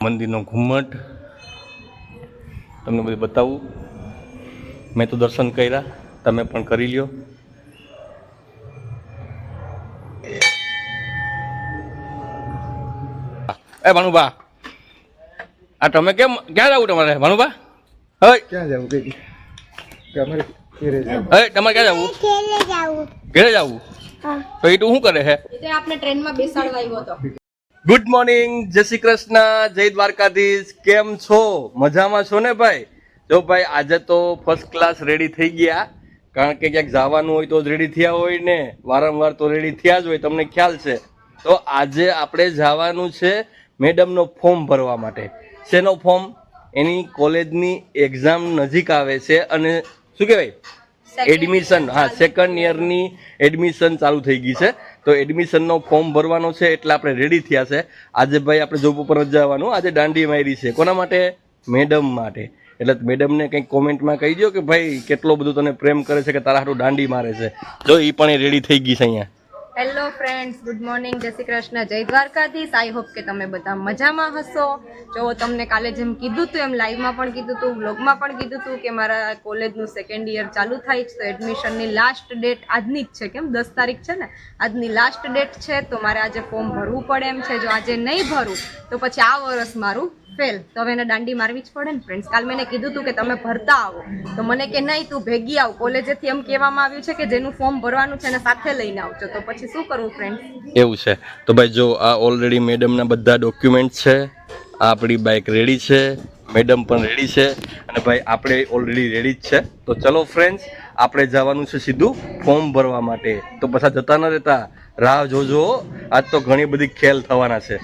મંદિરનો ઘુમ્મટ તમને બધું બતાવું. મેં તો દર્શન કર્યા, તમે પણ કરી લ્યો. એ ભાનુબા, આ તમે કેમ ક્યાં જવું તમારે ભાનુબા? હે ક્યાં જવું બેબી? તમારે ઘરે જવું. હે તમારે ક્યાં જવું? ઘરે જવું. તો એ તું શું કરે છે? આપણે ટ્રેનમાં બેસાડવા આવ્યો હતો. ગુડ મોર્નિંગ, જય શ્રી કૃષ્ણ, જય દ્વારકાધીશ. કેમ છો? મજામાં છો ને ભાઈ? જો ભાઈ આજે તો ફર્સ્ટ ક્લાસ રેડી થઈ ગયા, કારણ કે ક્યાંક જવાનું હોય તો જ રેડી થયા હોય ને, વારંવાર તો રેડી થયા જ હોય, તમને ખ્યાલ છે. તો આજે આપણે જવાનું છે મેડમનો ફોર્મ ભરવા માટે. શેનો ફોર્મ? એની કોલેજની એક્ઝામ નજીક આવે છે અને શું કહેવાય એડમિશન, હા સેકન્ડ યરની એડમિશન ચાલુ થઈ ગઈ છે. તો એડમિશનનો ફોર્મ ભરવાનો છે એટલે આપણે રેડી થયા છે. આજે ભાઈ આપણે જોબ ઉપર જ જવાનું. આજે દાંડી મારી છે. કોના માટે? મેડમ માટે. એટલે મેડમને કંઈક કોમેન્ટમાં કહી દો કે ભાઈ કેટલો બધું તને પ્રેમ કરે છે કે તારા હાટું દાંડી મારે છે. જો એ પણ રેડી થઈ ગઈ છે અહીંયા. હેલો ફ્રેન્ડ્સ, ગુડ મોર્નિંગ, જય શ્રી કૃષ્ણ, જય દ્વારકાધીશ. આઈ હોપ કે તમે બધા મજામાં હશો. જો તમને કાલે જેમ કીધું હતું એમ લાઈવમાં પણ કીધું હતું, વ્લોગમાં પણ કીધું હતું કે મારા કોલેજનું સેકન્ડ યર ચાલુ થાય છે. તો એડમિશનની લાસ્ટ ડેટ આજની જ છે. કેમ 10 તારીખ છે ને, આજની લાસ્ટ ડેટ છે. તો મારે આજે ફોર્મ ભરવું પડે એમ છે. જો આજે નહીં ભરું તો પછી આ વર્ષ મારું ફેલ. તો હવે એને દાંડી મારવી જ પડે ને ફ્રેન્ડ્સ. કાલ મેં કીધું હતું કે તમે ભરતા આવો, તો મને કે નહીં તું ભેગી આવ. કોલેજેથી એમ કહેવામાં આવ્યું છે કે જેનું ફોર્મ ભરવાનું છે એને સાથે લઈને આવજો. તો પછી શું કરવું ફ્રેન્ડ્સ? એવું છે. તો ભાઈ જો આ ઓલરેડી મેડમના બધા ડોક્યુમેન્ટ છે. આ આપણી બાઇક રેડી છે, મેડમ પણ રેડી છે અને ભાઈ આપણે ઓલરેડી રેડી જ છે. તો ચલો ફ્રેન્ડ્સ, આપણે જવાનું છે સીધું ફોર્મ ભરવા માટે. તો પછી જતા ન રહેતા, રાહ જોજો. આજ તો ઘણી બધી ખેલ થવાના છે.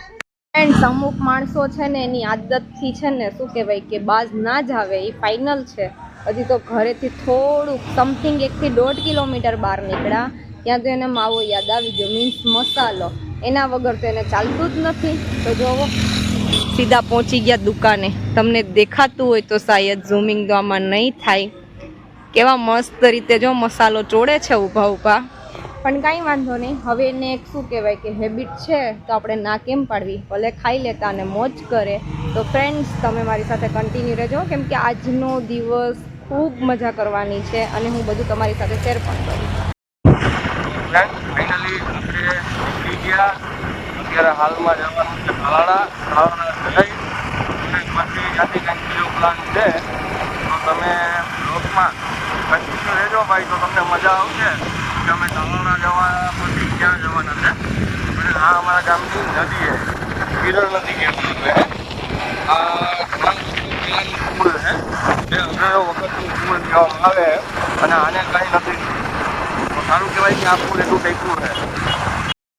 ફ્રેન્ડ્સ, અમુક માણસો છે ને એની આદતથી છે ને શું કહેવાય કે બાજ ના જ આવે. એ ફાઇનલ છે. હજી તો ઘરેથી થોડુંક સમથિંગ 1 થી 1.5 કિલોમીટર બહાર નીકળ્યા, ત્યાં તો એને માવો યાદ આવી ગયો, મીન્સ મસાલો. એના વગર તો એને ચાલતું જ નથી. તો જોવો સીધા પહોંચી ગયા દુકાને. તમને દેખાતું હોય તો શાયદ ઝૂમિંગ તો આમાં નહીં થાય. કેવા મસ્ત રીતે જો મસાલો ચોળે છે ઊભા ઊભા. પણ કાંઈ વાંધો નહીં. હવે એને એક શું કહેવાય કે હેબિટ છે, તો આપણે ના કેમ પાડવી? ભલે ખાઈ લેતા અને મોજ કરે. તો ફ્રેન્ડ્સ, તમે મારી સાથે કન્ટિન્યુ રહેજો, કેમ કે આજનો દિવસ ખૂબ મજા કરવાની છે અને હું બધું તમારી સાથે શેર પણ કરીશ. ફાઇનલી નીકળી ગયા. અત્યારે હાલમાં જવાનું છે તાલાળા જઈ અને પછી ત્યાંથી કંઈક બીજો પ્લાન છે. તો તમે બ્લોગમાં કન્ટિન્યુ રહેજો ભાઈ, તો તમને મજા આવશે કે અમે તાલાળા જવા પછી ક્યાં જવાના છે. અને આ અમારા ગામની નદી છે, કિરણ નદી કહેવામાં આવે. આ ઘણા લોકો પુલ છે, જે હજારો વખતનું પુલ કહેવામાં આવે અને આને કંઈ નથી. તો સારું કહેવાય કે આ પુલ એટલું ટેકવું છે.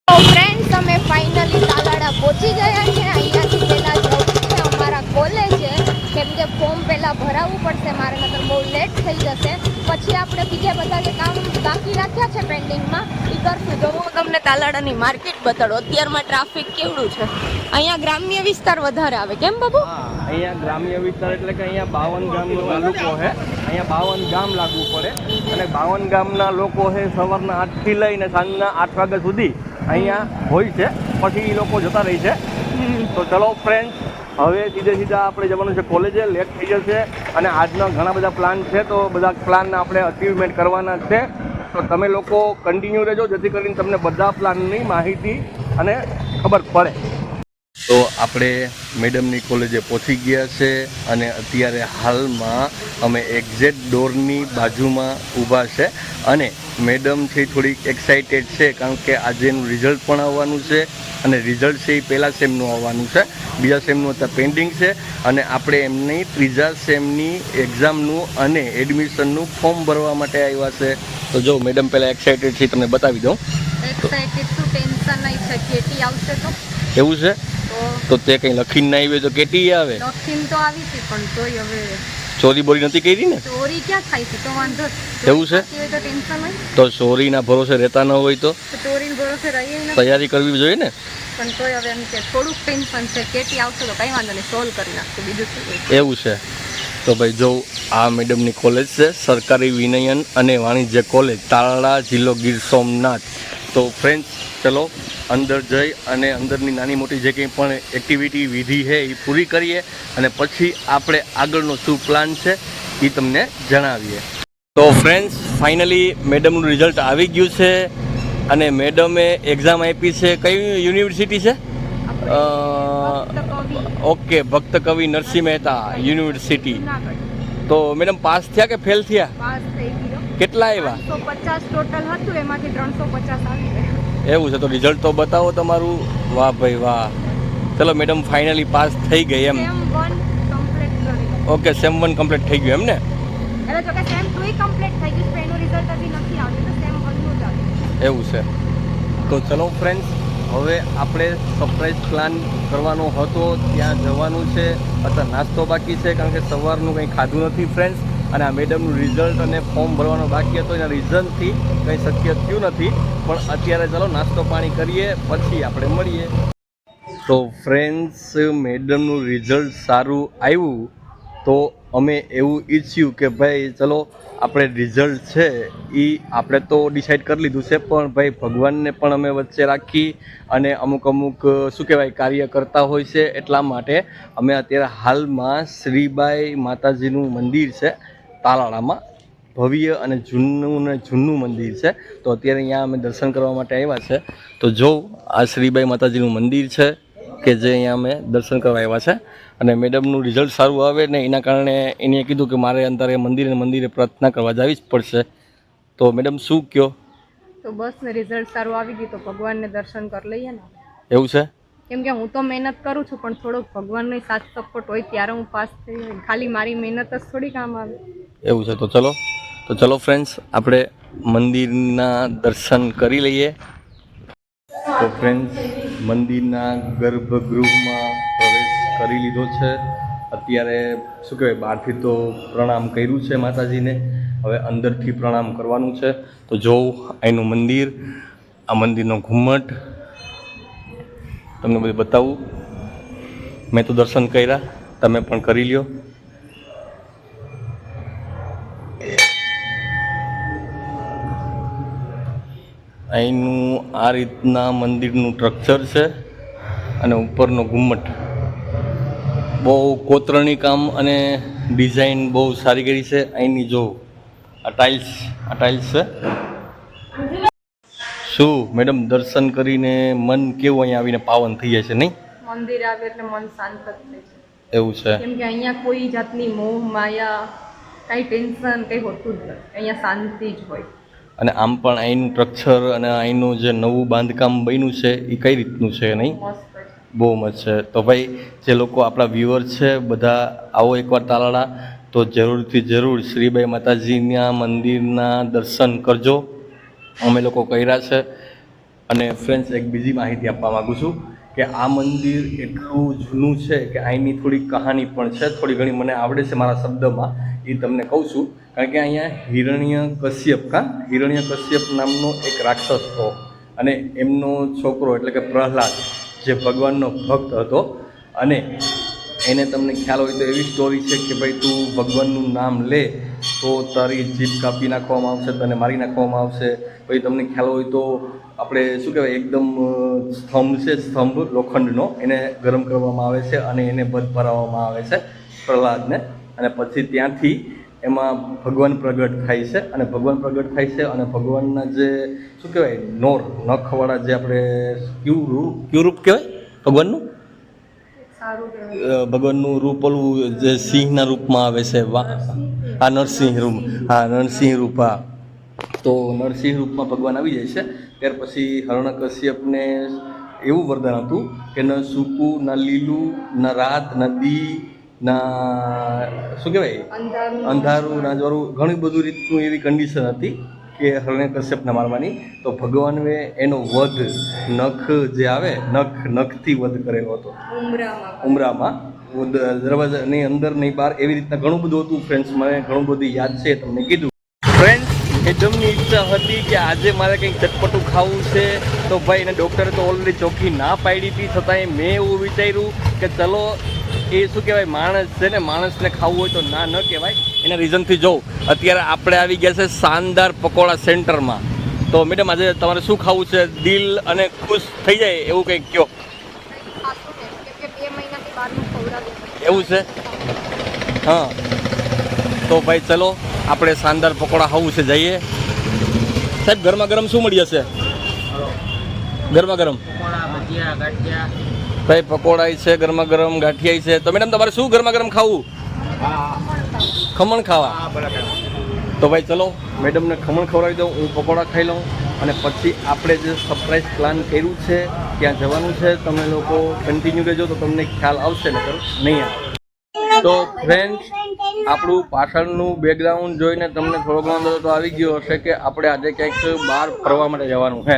તો ફ્રેન્ડ્સ, અમે ફાઇનલી તાલાળા પહોંચી ગયા છે. અહીંયાથી પહેલાં જવું છે અમારા કોલેજે, કેમ કે ફોર્મ પહેલાં ભરાવવું પડશે મારે, નકર બહુ લેટ થઈ જશે. પછી આપણે બીજા બધા જે કામ બાકી રાખ્યા છે પેન્ડિંગમાં એ કરશું. તો હું તમને તાલાળાની માર્કેટ બતાડું. અત્યારમાં ટ્રાફિક કેવડું છે. અહીંયા ગ્રામ્ય વિસ્તાર વધારે આવે. કેમ બાબુ? અહીંયા ગ્રામ્ય વિસ્તાર એટલે કે અહીંયા 52 ગામનો તાલુકો છે. અહીંયા 52 ગામ લાગુ પડે અને 52 ગામના લોકો છે સવારના 8 થી લઈને સાંજના 8 વાગ્યા સુધી અહીંયા હોય છે. પછી એ લોકો જતા રહી છે. તો ચલો ફ્રેન્ડ્સ, હવે સીધા આપણે જવાનું છે કોલેજે. લેટ થઈ જશે અને આજના ઘણા બધા પ્લાન છે, તો બધા પ્લાનને આપણે અચીવમેન્ટ કરવાના છે. તો તમે લોકો કન્ટિન્યુ રહેજો, જેથી કરીને તમને બધા પ્લાનની માહિતી અને ખબર પડે. તો આપણે મેડમની કોલેજે પહોંચી ગયા છે અને અત્યારે હાલમાં અમે એક્ઝેક્ટ ડોરની બાજુમાં ઊભા છે અને મેડમ છે થોડીક એક્સાઇટેડ છે, કારણ કે આજે એનું રિઝલ્ટ પણ આવવાનું છે અને રિઝલ્ટ છે એ પહેલાં સેમનું આવવાનું છે. બીજા સેમનું અત્યારે પેન્ડિંગ છે અને આપણે એમની ત્રીજા સેમની એક્ઝામનું અને એડમિશનનું ફોર્મ ભરવા માટે આવ્યા છે. તો જો મેડમ પહેલાં એક્સાઇટેડ છે, તમને બતાવી દઉં. એક્સાઇટેડ શું, ટેન્શન નહીં છે. કેટી આવશે તો એવું છે? તો તે કંઈ લખીને ના આવી તો કેટી આવે? લખીને તો આવી હતી, પણ તોય હવે ચોરી બોરી નથી કરી ને? ચોરી ક્યાં થાય છે? તો વાંધો એવું છે? તો ટેન્શન હોય. તો ચોરીના ભરોસે રહેતા ન હોય તો ચોરીને ભરોસે રહીએ ને, તૈયારી કરવી જોઈએ ને. પણ તોય હવે એમ કે થોડુંક ટેન્શન છે. કેટી આવશે તો કંઈ વાંધો નહીં, સોલ્વ કરી નાખશું. બીજું શું હોય? એવું છે. તો ભાઈ જો આ મેડમની કોલેજ છે, સરકારી વિનયન અને વાણિજ્ય કોલેજ, તાલાળા, જિલ્લો ગીર સોમનાથ. તો ફ્રેન્ડ્સ, ચલો અંદર જઈ અને અંદરની નાની મોટી જે કંઈ પણ એક્ટિવિટી વિધિ છે એ પૂરી કરીએ અને પછી આપણે આગળનો શું પ્લાન છે એ તમને જણાવીએ. તો ફ્રેન્ડ્સ ફાઇનલી મેડમનું રિઝલ્ટ આવી ગયું છે અને મેડમે એક્ઝામ આપી છે. કઈ યુનિવર્સિટી છે? ઓકે, ભક્ત કવિ નરસિંહ મહેતા યુનિવર્સિટી. તો મેડમ પાસ થયા કે ફેલ થયા? પાસ થઈ ગયો. કેટલા આવ્યા? 350 ટોટલ હતું, એમાંથી 350 આવી ગયા. એવું છે, તો રિઝલ્ટ તો બતાવો તમારું. વાહ ભાઈ વાહ. ચલો મેડમ ફાઇનલી પાસ થઈ ગઈ એમ. સેમ 1 કમ્પ્લીટ કરી. ઓકે, સેમ 1 કમ્પ્લીટ થઈ ગયું એમ ને? એટલે જો કે સેમ 2 કમ્પ્લીટ થઈ ગયું, એનું રિઝલ્ટ હજી નથી આવ્યું, તો સેમ 1 નું જ આવ્યું. એવું છે. તો ચલો ફ્રેન્ડ્સ, હવે આપણે સરપ્રાઈઝ પ્લાન કરવાનો હતો, ત્યાં જવાનું છે. અત્યારે નાસ્તો બાકી છે કારણ કે સવારનું કંઈ ખાધું નથી ફ્રેન્ડ્સ, અને આ મેડમનું રિઝલ્ટ અને ફોર્મ ભરવાનો બાકી હતો, એના રીઝનથી કંઈ શક્ય થયું નથી. પણ અત્યારે ચલો નાસ્તો પાણી કરીએ, પછી આપણે મળીએ. તો ફ્રેન્ડ્સ, મેડમનું રિઝલ્ટ સારું આવ્યું તો અમે એવું ઈચ્છ્યું કે ભાઈ ચલો આપણે રિઝલ્ટ છે એ આપણે તો ડિસાઈડ કરી લીધું છે, પણ ભાઈ ભગવાનને પણ અમે વચ્ચે રાખી અને અમુક શું કહેવાય કાર્ય કરતા હોય છે. એટલા માટે અમે અત્યારે હાલમાં શ્રીબાઈ માતાજીનું મંદિર છે તાલાળામાં, ભવ્ય અને જૂનું મંદિર છે. તો અત્યારે અહીંયા અમે દર્શન કરવા માટે આવ્યા છે. તો જો આ શ્રીબાઈ માતાજીનું મંદિર છે કે જે અહીંયા અમે દર્શન કરવા આવ્યા છે. અને મેડમનું રિઝલ્ટ સારું આવે ને એના કારણે એને કીધું કે મારે અંતરે મંદિરે પ્રાર્થના કરવા જવી જ પડશે. તો મેડમ શું કહો? તો બસ ને રિઝલ્ટ સારું આવી ગયું તો ભગવાનને દર્શન કરી લઈએ ને. એવું છે? કેમ કે હું તો મહેનત કરું છું, પણ થોડોક ભગવાનનો સાથ સપોર્ટ હોય ત્યારે હું પાસ થઈ જાય. ખાલી મારી મહેનત જ થોડી કામ આવે. એવું છે. તો ચલો ફ્રેન્ડ્સ, આપણે મંદિરના દર્શન કરી લઈએ. તો ફ્રેન્ડ્સ, મંદિરના ગર્ભગૃહમાં પ્રવેશ કરી લીધો છે. અત્યારે શું કહેવાય બહારથી તો પ્રણામ કર્યું છે માતાજીને, હવે અંદરથી પ્રણામ કરવાનું છે. તો જોઉં અહીંનું મંદિર, આ મંદિરનો ઘુમ્મટ તમને બધું બતાવું. મેં તો દર્શન કર્યા, તમે પણ કરી લ્યો. અહીંનું આ રીતના મંદિરનું સ્ટ્રક્ચર છે અને ઉપરનો ઘુમ્મટ બહુ કોતરણી કામ અને ડિઝાઇન બહુ સારી કરી છે. અહીંની જો આ ટાઇલ્સ છે. શું મેડમ દર્શન કરીને મન કેવું અહીંયા આવીને પાવન થઈ જાય છે નહીં? મંદિર આવે એટલે મન શાંત જ થાય છે. એવું છે. કેમ કે અહીંયા કોઈ જાતની મોહ માયા, કઈ ટેન્શન કઈ હોતું જ નથી. અહીંયા શાંતિ જ હોય. અને આમ પણ અહીંનું સ્ટ્રક્ચર અને અહીંનું જે નવું બાંધકામ બન્યું છે એ કઈ રીતનું છે નહીં? મસ્ત છે. બહુ મસ્ત છે. તો ભાઈ જે લોકો આપણા વ્યુઅર છે બધા આવો એકવાર તાલાળા, તો જરૂરથી જરૂર શ્રીબાઈ માતાજીના મંદિરના દર્શન કરજો. અમે લોકો કર્યા છે. અને ફ્રેન્ડ્સ, એક બીજી માહિતી આપવા માગું છું કે આ મંદિર એટલું જૂનું છે કે અહીંની થોડી કહાની પણ છે. થોડી ઘણી મને આવડે છે મારા શબ્દમાં, એ તમને કહું છું. કારણ કે અહીંયા હિરણ્ય કશ્યપ નામનો એક રાક્ષસ હતો અને એમનો છોકરો એટલે કે પ્રહલાદ જે ભગવાનનો ભક્ત હતો, અને એને તમને ખ્યાલ હોય તો એવી સ્ટોરી છે કે ભાઈ તું ભગવાનનું નામ લે તો તારી જીભ કાપી નાખવામાં આવશે, તને મારી નાખવામાં આવશે. પછી તમને ખ્યાલ હોય તો આપણે શું કહેવાય એકદમ સ્તંભ લોખંડનો એને ગરમ કરવામાં આવે છે અને એને બધ ભરાવવામાં આવે છે પ્રહલાદને, અને પછી ત્યાંથી એમાં ભગવાન પ્રગટ થાય છે. અને ભગવાનના જે શું કહેવાય નખવાળા જે આપણે ક્યુ રૂપ કહેવાય ભગવાનનું, ભગવાનનું રૂપ ઓલું જે સિંહના રૂપમાં આવે છે, નરસિંહ રૂપ. તો નરસિંહ રૂપમાં ભગવાન આવી જાય છે. ત્યાર પછી હરણકશ્યપને એવું વરદાન હતું કે ન સૂકું, ન લીલું, ન રાત, ન દી, ના શું કહેવાય અંધારું, ના જોરું, ઘણી બધું રીતનું એવી કન્ડિશન હતી કે હરણ્યકશ્યપને મારવાની. તો ભગવાને એનો વધ નખ જે આવે નખથી વધ કરેલો હતો ઉમરામાં, દરવાજાની અંદર નહીં બહાર, એવી રીતના ઘણું બધું હતું. ફ્રેન્ડ્સ, મને ઘણું બધું યાદ છે, તમને કીધું. ફ્રેન્ડ્સ, મેડમની ઈચ્છા હતી કે આજે મારે કંઈક ચટપટું ખાવું છે, તો ભાઈ એને ડૉક્ટરે તો ઓલરેડી ચોખ્ખી ના પાડી હતી, છતાંય મેં એવું વિચાર્યું કે ચલો એ શું કહેવાય માણસ છે ને, માણસને ખાવું હોય તો ના ન કહેવાય. એના રીઝનથી જોઉં અત્યારે આપણે આવી ગયા છે શાનદાર પકોડા સેન્ટરમાં. તો મેડમ આજે તમારે શું ખાવું છે? દિલ અને ખુશ થઈ જાય એવું કંઈક કયો. એવું છે? હા તો ભાઈ ચલો આપણે શાનદાર પકોડા ખાવું છે, જઈએ. સાહેબ ગરમા ગરમ શું મળી જશે? ગરમા ગરમ ભાઈ પકોડા છે, ગરમા ગરમ ગાંઠિયા છે. તો મેડમ તમારે શું ગરમા ગરમ ખાવું? ખમણ ખાવા. તો ભાઈ ચલો મેડમને ખમણ ખવડાવી દઉં, હું પકોડા ખાઈ લઉં અને પછી આપણે જે સરપ્રાઈઝ પ્લાન કર્યું છે ત્યાં જવાનું છે. તમે લોકો કન્ટિન્યુ રહેજો તો તમને ખ્યાલ આવશે, નકર નહીં આવે. તો ફ્રેન્ડ્સ આપણું પાછળનું બેકગ્રાઉન્ડ જોઈને તમને થોડો ઘણો અંદાજો તો આવી ગયો હશે કે આપણે આજે ક્યાંક બહાર ફરવા માટે જવાનું છે.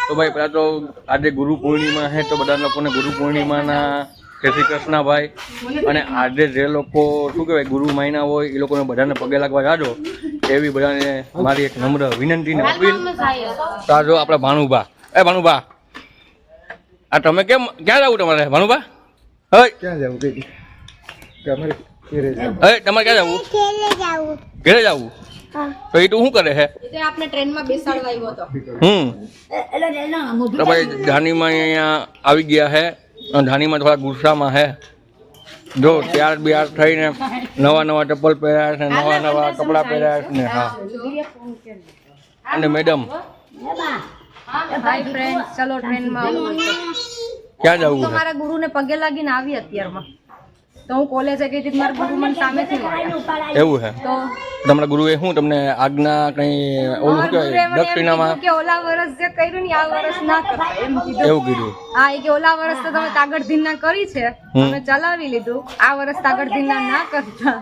તો ભાઈ પહેલાં તો આજે ગુરુ પૂર્ણિમા છે, તો બધા લોકોને ગુરુ પૂર્ણિમાના જય શ્રી કૃષ્ણ ભાઈ. અને આજે જે લોકો શું કહેવાય ગુરુ માયના હોય એ લોકોને બધાને પગે લાગવા જાજો એવી બધાને મારી એક નમ્ર વિનંતી ને અપીલ. તો આ જો આપણે ભાણુભા, ભાણુભા આ તમે કેમ ક્યાં જવું તમારે ભાણુભા? હવે ક્યાં જવું બેટી? કે અમારે ઘરે જવું. તમારે ક્યાં જવું? ઘરે જવું. તો એ તું શું કરે છે? આપણે ટ્રેનમાં બેસાડવા આવ્યો હતો. તો ભાઈ ધાનીમાં અહીંયા આવી ગયા છે. ધાનીમાં થોડા ગુસ્સામાં છે. જો ત્યાર બિયાર થઈને નવા નવા ચપ્પલ પહેર્યા છે, નવા નવા કપડાં પહેર્યા છે ને. હા અને મેડમ હાય ફ્રેન્ડ્સ, ચલો ટ્રેનમાં ક્યાં જવું છે? મારા ગુરુને પગે લાગીને આવી અત્યારમાં. તો હું કોલેજે ગઈ હતી, મારા ગુરુ મને સામેથી મળ્યા. એવું છે? તો તમારા ગુરુએ શું તમને આજ્ઞા કઈ ઓલું શું કહેવાય દક્ષિણામાં કે ઓલા વર્ષ જે કર્યું ને આ વર્ષ ના કરતા એમ કીધું. એવું કીધું? હા, એ કે ઓલા વર્ષ તો તમે તાગડધીના કરી છે, તમે ચલાવી લીધું, આ વર્ષ તાગડધીના ના કરતા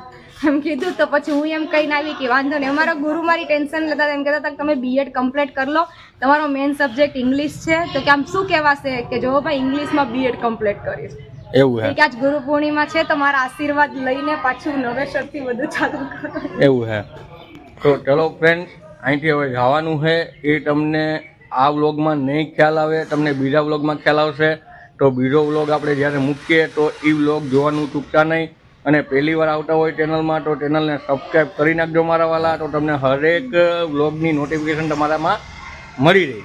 એમ કીધું. તો પછી હું એમ કહીને આવી કે વાંધો નહીં. અમારા ગુરુ મારી ટેન્શન લેતા હતા, એમ કહેતા હતા કે તમે બીએડ કમ્પ્લીટ કરી લો, તમારો મેઇન સબ્જેક્ટ ઇંગ્લિશ છે. તો કે આમ શું કહેવાશે કે જો ભાઈ ઇંગ્લિશમાં બીએડ કમ્પ્લીટ કરીશ. એવું છે? કે આજ ગુરુ પૂર્ણિમા છે તો મારા આશીર્વાદ લઈને પાછું નવેસરથી બધું ચાલુ કરો. એવું છે? તો ચલો ફ્રેન્ડ અહીંથી હવે જવાનું છે. એ તમને આ વ્લોગમાં નહીં ખ્યાલ આવે, તમને બીજા વ્લોગમાં ખ્યાલ આવશે. તો બીજો વ્લોગ આપણે જ્યારે મૂકીએ તો એ વ્લોગ જોવાનું ચૂકતા નહીં. અને પહેલી વાર આવતા હોય ચેનલમાં તો ચેનલને સબસ્ક્રાઈબ કરી નાખજો મારા વાલા, તો તમને હરેક વ્લોગની નોટિફિકેશન તમારામાં મળી રહે.